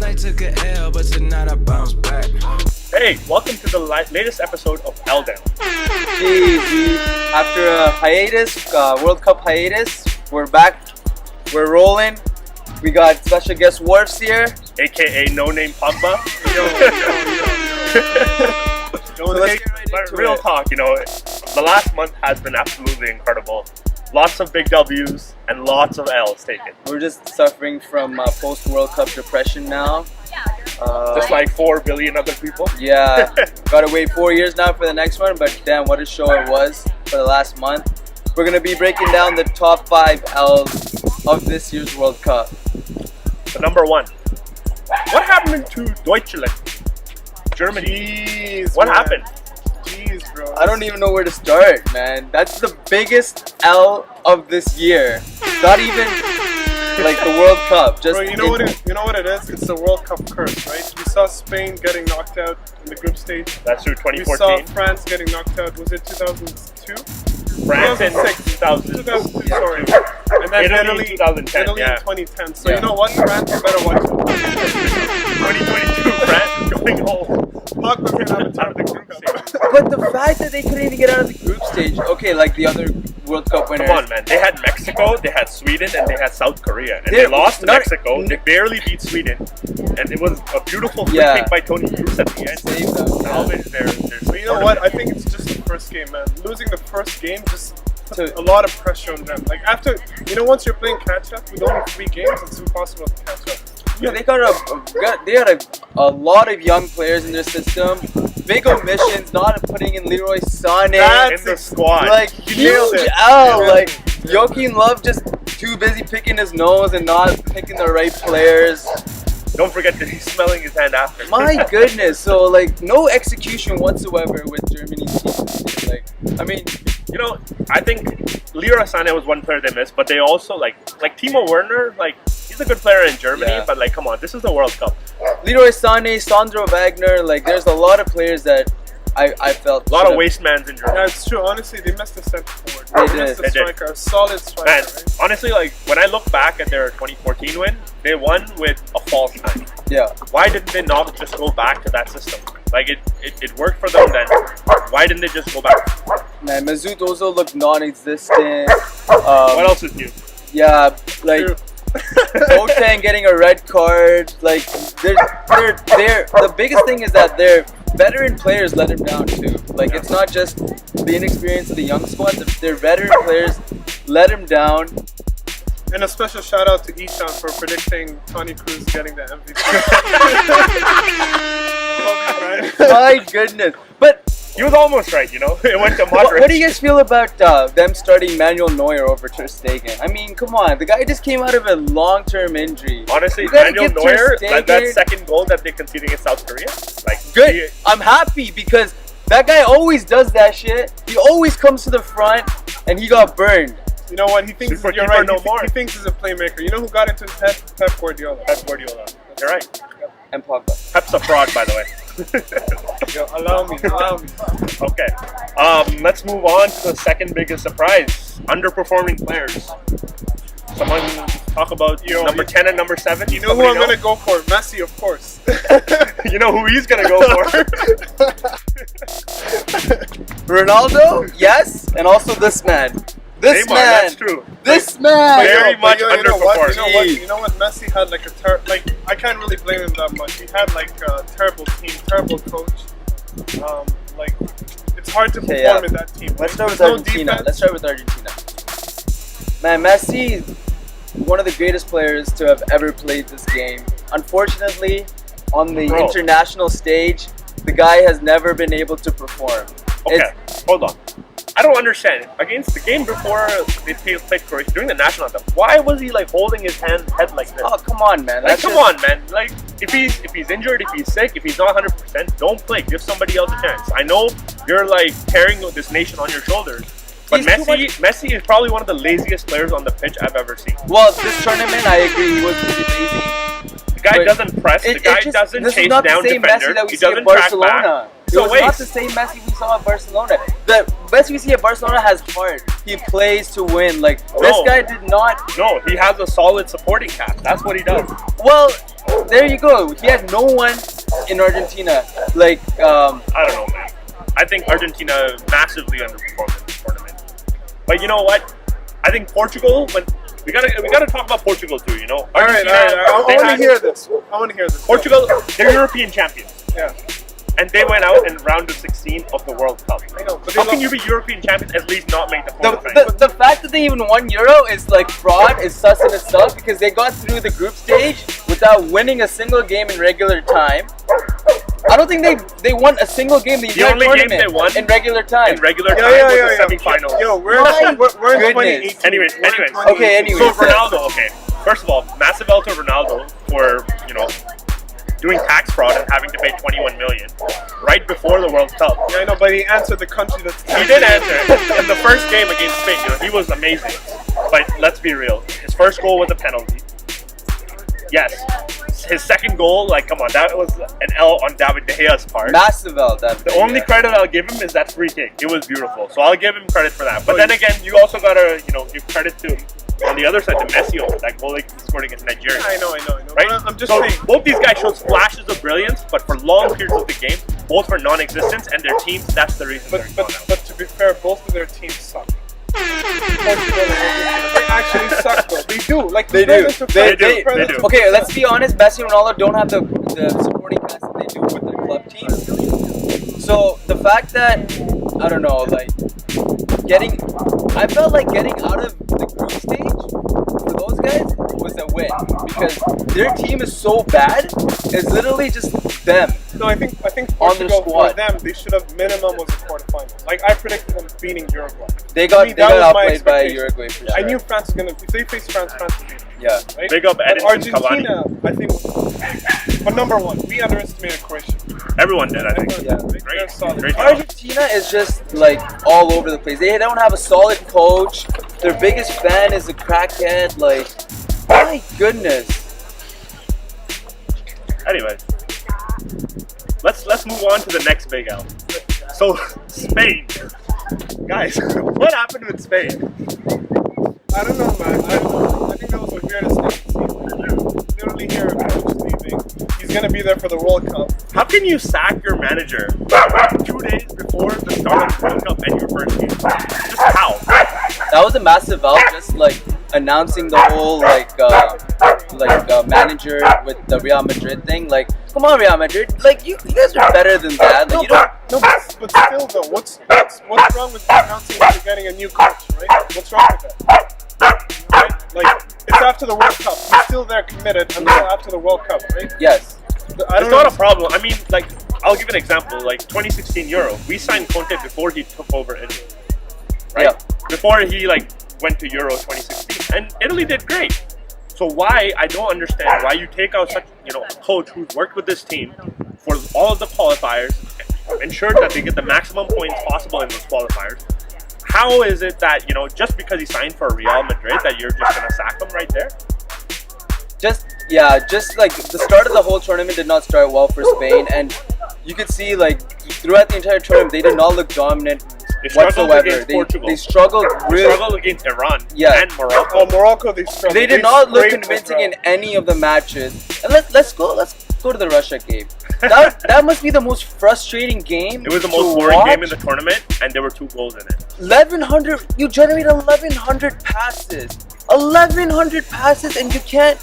I took a L, but tonight I bounce back. Hey, welcome to the latest episode of LDown. After a hiatus, World Cup hiatus, we're back. We're rolling. We got special guest Warfs here, aka No Name Pogba. But real talk, the last month has been absolutely incredible. Lots of big W's and lots of L's taken. We're just suffering from post-World Cup depression now. Just like 4 billion other people. Yeah, gotta wait 4 years now for the next one, but damn, what a show it was for the last month. We're gonna be breaking down the top 5 L's of this year's World Cup. So number 1, what happened to Deutschland? Germany. Jeez, what man. happened? Jeez, bro. I don't even know where to start, man. That's the biggest L of this year. Not even like the World Cup. Just bro, you know what it is? It's the World Cup curse, right? We saw Spain getting knocked out in the group stage. That's true, We 2014. saw France getting knocked out. Was it 2002? France in 2002, 2000. sorry. And then Italy in 2010, Italy yeah. in 2010. So you know what, France, you better watch it. 2022, France is going home. Pogba's gonna have a time Out of the group stage. But the fact that they couldn't even get out of the group stage, okay, like the other World Cup winners. Come on, man. They had Mexico, they had Sweden, and they had South Korea. And They're they lost to not- Mexico. They barely beat Sweden. And it was a beautiful free Yeah. kick by Tony Goose at the end. Saved them, yeah. Salvage their But you know what? I think it's just the first game, man. Losing the first game just put To- a lot of pressure on them. Like after, once you're playing catch up with only 3 games, it's impossible to catch up. Yeah, they had a lot of young players in their system. Big omissions, not putting in Leroy Sané. That's in the squad. Like You nailed huge it. L. Yeah. Like Joachim Löw just too busy picking his nose and not picking the right players. Don't forget that he's smelling his hand after. My goodness. So like no execution whatsoever with Germany's team. Like I mean, I think Leroy Sané was one player they missed, but they also like Timo Werner, he's a good player in Germany, Yeah. but come on, this is the World Cup. Leroy Sané, Sandro Wagner, there's a lot of players that I felt A lot of waste mans in Germany. Yeah, it's true. Honestly, they missed the center forward. They They missed did. the They did. striker, a solid striker. Man, Right? honestly, when I look back at their 2014 win, they won with a false nine. Yeah. Why didn't they not just go back to that system? It worked for them then. Why didn't they just go back? Man, Mesut Ozil looked non-existent. What else is new? Yeah, True. Boateng getting a red card. They're the biggest thing is that their veteran players let him down too. It's not just the inexperience of the young squad. Their veteran players let him down. And a special shout out to Ishan for predicting Toni Kroos getting the MVP. My goodness. But He was almost right, It went to Modric. what do you guys feel about them starting Manuel Neuer over Ter Stegen? I mean, come on. The guy just came out of a long-term injury. Honestly, You gotta Manuel give Ter Neuer, Stegen- that second goal that they conceded against South Korea, Good. I'm happy because that guy always does that shit. He always comes to the front, and he got burned. You know what? He thinks Super you're keeper right. no He more. thinks he's a playmaker. You know who got into his head? Pep Guardiola. Pep Guardiola. You're right. And Pogba. Pep's a fraud, by the way. Yo, allow me. Okay. Let's move on to the second biggest surprise. Underperforming players. Someone talk about number 10 and number 7. You know who I'm gonna go for? Messi, of course. You know who he's gonna go for? Ronaldo, yes, and also this man. This Neymar, man. that's true. This man. Very much you know what? underperformed. You know what? Messi had I can't really blame him that much. He had a terrible team, terrible coach. It's hard to perform in that team. Let's start with There's no Argentina. defense. Let's start with Argentina. Man, Messi, one of the greatest players to have ever played this game. Unfortunately, on the international stage, the guy has never been able to perform. Okay, hold on. I don't understand. Against the game before they played Croatia, during the national anthem, why was he holding his head like this? Oh, come on, man. Come on, man. If he's injured, if he's sick, if he's not 100%, don't play. Give somebody else a chance. I know you're carrying this nation on your shoulders, but Messi is probably one of the laziest players on the pitch I've ever seen. Well, this tournament, I agree, he was pretty lazy. The guy doesn't press. The guy doesn't chase down defender. He doesn't track back. It was not the same Messi we saw at Barcelona. The Messi we see at Barcelona has heart. He plays to win. This guy did not. No, he has a solid supporting cast. That's what he does. Well, there you go. He had no one in Argentina. Like, I don't know, man. I think Argentina massively underperformed in this tournament. But you know what? I think Portugal. When we gotta talk about Portugal too. You know, All right. I want to hear this. Portugal, they're European champions. Yeah. And they went out in round of 16 of the World Cup. I know, but How can you be European champions at least not make the the, quarterfinals? the fact that they even won Euro is like fraud, is sus in itself, because they got through the group stage without winning a single game in regular time. I don't think they won a single game the entire only game tournament they won in regular time. In regular time was the semifinals. Yo, we're My in 2018. goodness. Anyways. Okay, anyways. So Ronaldo, okay. First of all, massive L to Ronaldo for, you know, doing tax fraud and having to pay 21 million right before the World Cup. Yeah, I know, but he answered the country that's. He did answer in the first game against Spain. You know, he was amazing. But let's be real. His first goal was a penalty. Yes. His second goal, like, come on, that was an L on David De Gea's part. Massive L. That The only credit I'll give him is that free kick. It was beautiful. So I'll give him credit for that. But then again, you also gotta, you know, give credit to, on the other side, to Messi, that goal he scored against Nigeria. I know. Right? But I'm just So saying. both these guys showed flashes of brilliance, but for long periods of the game, both were non-existent, and their teams, that's the reason they're gone out. But to be fair, both of their teams suck. Portugal and Argentina, they actually suck though. They do. Like They do. They do. Okay, let's be honest. Messi and Ronaldo don't have the supporting cast that they do with their club teams. So the fact that, I don't know, like I felt like getting out of the group stage for those guys was a win, because their team is so bad. It's literally just them. No, I think On their Portugal, squad. for them, they should have minimum was a quarterfinal. Like I predicted them beating Uruguay. They To got me, they that got was my outplayed by expectation. Uruguay for sure. I knew France was gonna. If they face France would beat them. Yeah. Right? Big up But Edinson Argentina, Cavani. I think. But number one, we underestimated Croatia. Everyone did, I think. Yeah. They're solid. Great job. Argentina is just like all over the place. They don't have a solid coach. Their biggest fan is a crackhead. Like, my goodness. Anyway, let's move on to the next big L. So Spain, guys, what happened with Spain? I don't know, man. I don't know. I think that was the weirdest thing to see. Literally hear a coach leaving. He's gonna be there for the World Cup. How can you sack your manager 2 days before the start of the World Cup and your first game? Just how? That was a massive out. Just like announcing the whole manager with the Real Madrid thing. Like, come on, Real Madrid. Like, you guys are better than that. Like, you don't. No, but still though, what's wrong with announcing that you're getting a new coach, right? What's wrong with that? Right? Like, it's after the World Cup. He's still there committed until after the World Cup, right? Yes. I It's not a problem. I mean, like, I'll give an example. Like 2016 Euro, we signed Conte before he took over Italy, right? Yeah. Before he went to Euro 2016, and Italy did great. So why, I don't understand why you take out such, a coach who's worked with this team for all of the qualifiers, ensured that they get the maximum points possible in those qualifiers. How is it that, just because he signed for Real Madrid, that you're just gonna sack him right there? Just like the start of the whole tournament did not start well for Spain, and you could see like throughout the entire tournament they did not look dominant They struggled whatsoever. against Portugal. They struggled They really. struggled against Iran Yeah. and Morocco. Oh, Morocco, they struggled. They did not look scraped convincing in Israel. any of the matches. And let's go to the Russia game. That must be the most frustrating game. It was the to most boring game in watch. the tournament, and there were 2 goals in it. 1100. You generate 1100 passes. 1100 passes, and you can't.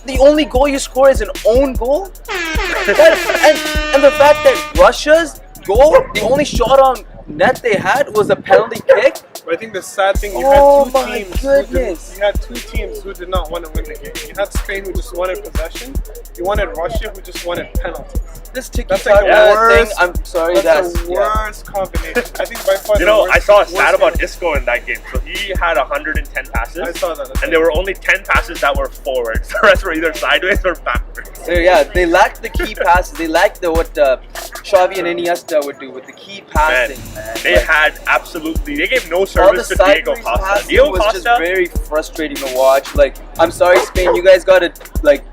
The only goal you score is an own goal. and the fact that Russia's goal, the only shot on net they had was a penalty kick. But I think the sad thing, you Oh had my two teams. goodness. You had 2 teams who did not want to win the game. You had Spain who just wanted possession. You wanted Russia who just wanted penalties. This tiki That's like the taka worst. thing. I'm sorry. That's the yeah. worst combination. I think by far. I saw a stat worst about game. Isco in that game. So he had 110 passes. I saw that. And there were only 10 passes that were forwards. The rest were either sideways or backwards. So yeah, they lacked the key passes. They lacked what Xavi and Iniesta would do with the key passing. Man. They had absolutely. They gave no service to Diego Costa. Passing Diego was just Costa. very frustrating to watch. Like, I'm sorry, Spain, you guys gotta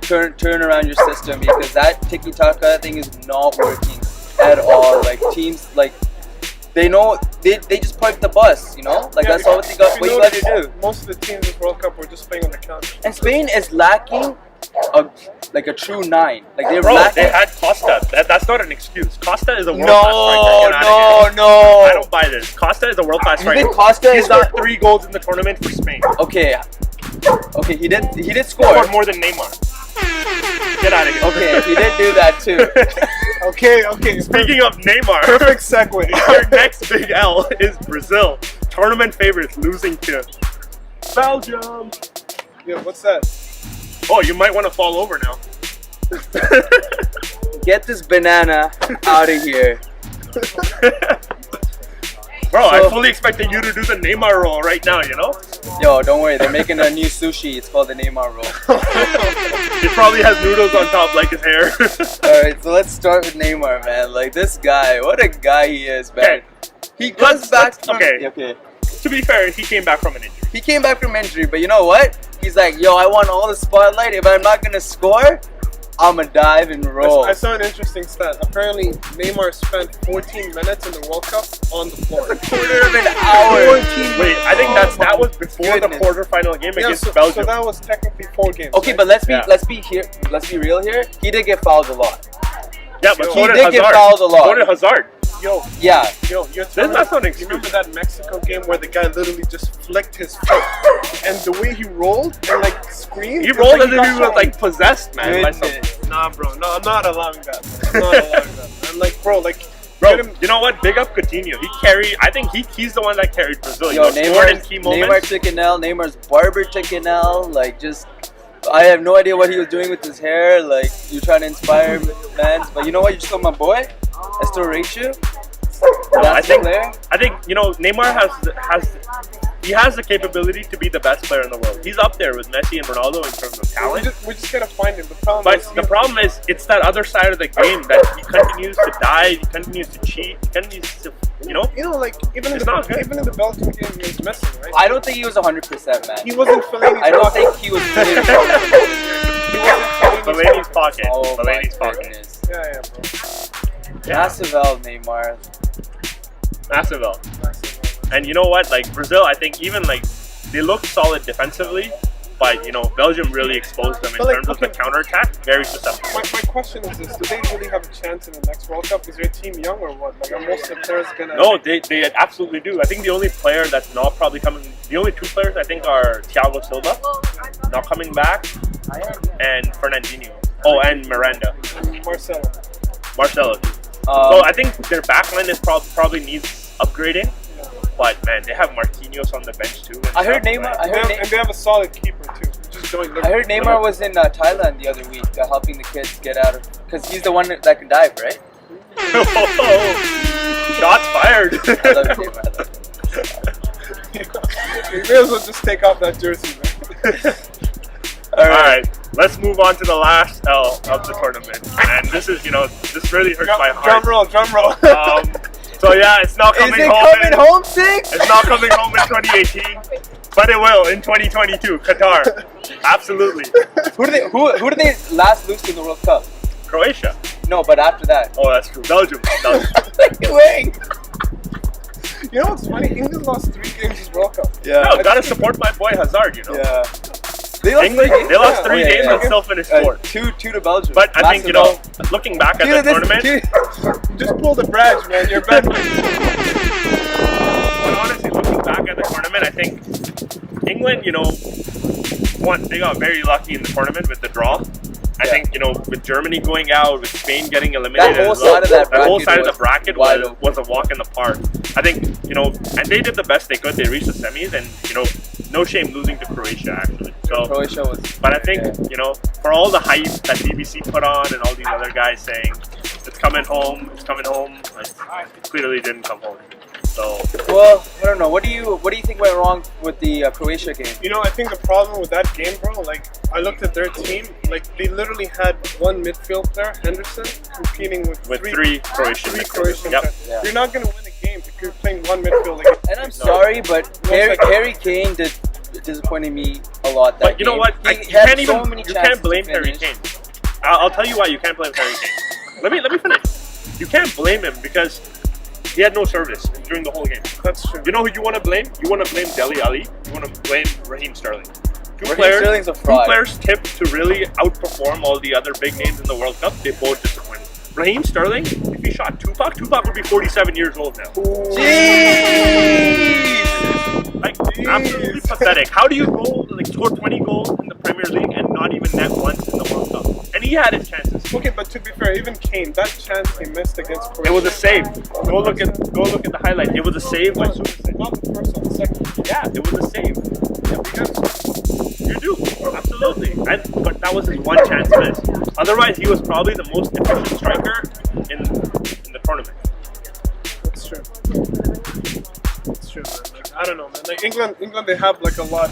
turn around your system, because that tiki taka thing is not working at all. Like, teams they know they just park the bus, that's all what you gotta do. Most of the teams in this World Cup were just playing on the counter. And Spain is lacking like a true 9. Like they're Bro, lacking. they had Costa. That's not an excuse. Costa is a world No, class striker. no. I don't buy this. Costa is a world class You striker. think Costa He is scored not 3 goals in the tournament for Spain. okay? Okay, he did He score. scored more than Neymar. Get out of here. Okay, he did do that too. Okay. Speaking of Neymar, Perfect segue. our next big L is Brazil. Tournament favorites losing to Belgium. Yeah, what's that? Oh, you might want to fall over now. Get this banana out of here. Bro, I fully expected you to do the Neymar roll right now, you know? Yo, don't worry, they're making a new sushi. It's called the Neymar roll. He probably has noodles on top like his hair. Alright, so let's start with Neymar, man. Like this guy, what a guy he is, man. Okay. He comes back from okay. To be fair, he came back from an injury. He came back from injury, but you know what? He's like, yo, I want all the spotlight. If I'm not gonna score, I'ma dive and roll. I saw an interesting stat. Apparently, Neymar spent 14 minutes in the World Cup on the floor. Quarter of an hour. 14 Wait, I think that was before goodness. the quarterfinal game Yeah, against so Belgium. that was technically 4 games. Okay, right? but let's be real here. He did get fouled a lot. Yeah, but He so did did Hazard. get fouled a lot. So did Hazard. Yo, Yeah. you're That's telling not an me, excuse. you remember that Mexico game where the guy literally just flicked his foot, and the way he rolled and like screamed. He it was rolled like as if got he was shot. like possessed, man. By Goodness. something. Nah, bro. No, I'm not allowing that. I'm not allowing that. I'm like, bro, like, Bro, get him. you know what? Big up Coutinho. I think he's the one that carried Brazil. Yo, You know, scored in key Neymar moments. took an L. Neymar's barber took an L. Like, just, I have no idea what he was doing with his hair. Like, you're trying to inspire fans. But you know what? You're still my boy. I still rate you. Bro, That's the player. I think you know Neymar has the capability to be the best player in the world. He's up there with Messi and Ronaldo in terms of talent. We just gotta find him. The problem But is, the problem is, it's that other side of the game that he continues to die, he continues to cheat, he continues to, you know? like even in It's not good. the Belgium game, he was missing, right? I don't think he was 100%, man. He wasn't Fellaini's I don't pocket. think he was really He wasn't Fellaini's pocket. Oh my Fellaini's pocket. goodness. Yeah, bro. Yeah. Massive L, Neymar. Massive L. And you know what? Like Brazil, I think even like they look solid defensively, but you know Belgium really exposed them in But, like, terms of the okay. counterattack. Very susceptible. My question is this: do they really have a chance in the next World Cup? Is their team young or what? Like, are most of the players gonna? No, they absolutely do. I think the only player that's not probably coming, the only 2 players I think are Thiago Silva, not coming back, and Fernandinho. Oh, and Miranda, Marcelo. So I think their backline is probably needs upgrading. But man, they have Marquinhos on the bench too. I heard Neymar. And they have a solid keeper too. Just joined I heard Neymar was in Thailand the other week, helping the kids get out of, because he's the one that can dive, right? Shots fired. I love Neymar. I love him. You may as well just take off that jersey, man. All right, let's move on to the last L of the tournament, and this is, you know, this really hurts my heart. Drum roll. So yeah, it's not Is coming it home. coming home, Six? It's not coming home in 2018, but it will in 2022. Qatar, absolutely. Who do they last lose to in the World Cup? Croatia. No, but after that. Oh, that's true. Belgium. Wait. You know what's funny? England lost 3 games this World Cup. Yeah. No, gotta support my boy Hazard. You know. Yeah. They lost England, 3 games. they lost 3 Oh, yeah, games yeah. and still finished 4th. Two to Belgium. But I think, you know, looking back at the tournament, Just pull the badge, man. You're bad. but honestly, looking back at the tournament, I think England, you know, they got very lucky in the tournament with the draw. I think, you know, with Germany going out, with Spain getting eliminated, That whole as well, side of that whole bracket side of the was bracket wide was a walk in the park. I think, you know, and they did the best they could. They reached the semis, and you know, no shame losing to Croatia actually. So, Croatia was. but I think, you know, for all the hype that BBC put on and all these other guys saying it's coming home, it clearly didn't come home. So, Well, I don't know. What do you think went wrong with the Croatia game? You know, I think the problem with that game, bro, like, I looked at their team, like, they literally had 1 midfield player, Henderson, competing with 3 Croatian. three Croatian Yep. players. Yeah. You're not going to win a game if you're playing 1 midfield. Like, And I'm sorry, but Harry Kane disappointed me a lot. That But you know game. what? He You had can't so even many you chances can't blame to Harry finish. Kane. I'll tell you why you can't blame Harry Kane. Let me finish. You can't blame him because he had no service during the whole game. that's true. You know who you want to blame? You want to blame Dele Alli. You want to blame Raheem Sterling. Sterling's a fraud. Two players tipped to really outperform all the other big names in the World Cup. They both disappointed. Raheem Sterling, if he shot Tupac would be 47 years old now. Jeez! Like, absolutely pathetic. How do you go, like, score 20 goals in the Premier League and not even net once in the World Cup? And he had his chances. Okay, but to be fair, even Kane, that chance he missed against Croatia. It was a save. Go look at the highlight. It was a save by Suicide. Not the first one, the second. Yeah, it was a save. You do, absolutely. But that was his one chance missed. Otherwise, he was probably the most efficient striker in the tournament. That's true. That's true, man. Like, I don't know, man. Like England, they have like a lot.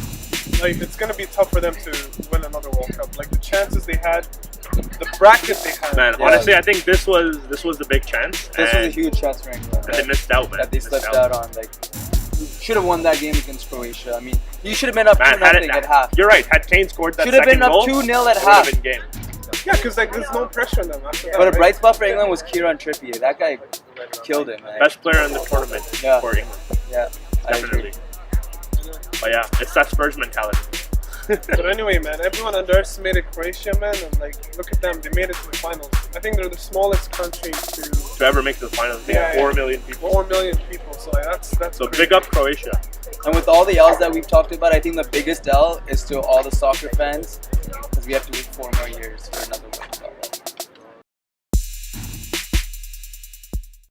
Like it's gonna be tough for them to win another World Cup. Like the chances they had, the bracket they had. Man, honestly, I think this was the big chance. This was a huge chance for England. And they missed out, man. That they slipped out on. Like, should have won that game against Croatia. I mean, you should have been up 2-0 at half. You're right. Had Kane scored that should have been up goal, 2-0 at half. Been game. Yeah, because like there's no pressure on them after that. But a right? bright spot for England was Kieran Trippier. That guy killed him, man. Best player in the tournament for England. Yeah, Definitely. But yeah, it's that Spurs mentality. But anyway, man, everyone underestimated Croatia, man, and like, look at them, they made it to the finals. I think they're the smallest country to ever make it to the finals. They have 4 million people. 4 million people, so like, that's so crazy. big up Croatia. And with all the L's that we've talked about, I think the biggest L is to all the soccer fans, because we have to wait 4 more years for another one.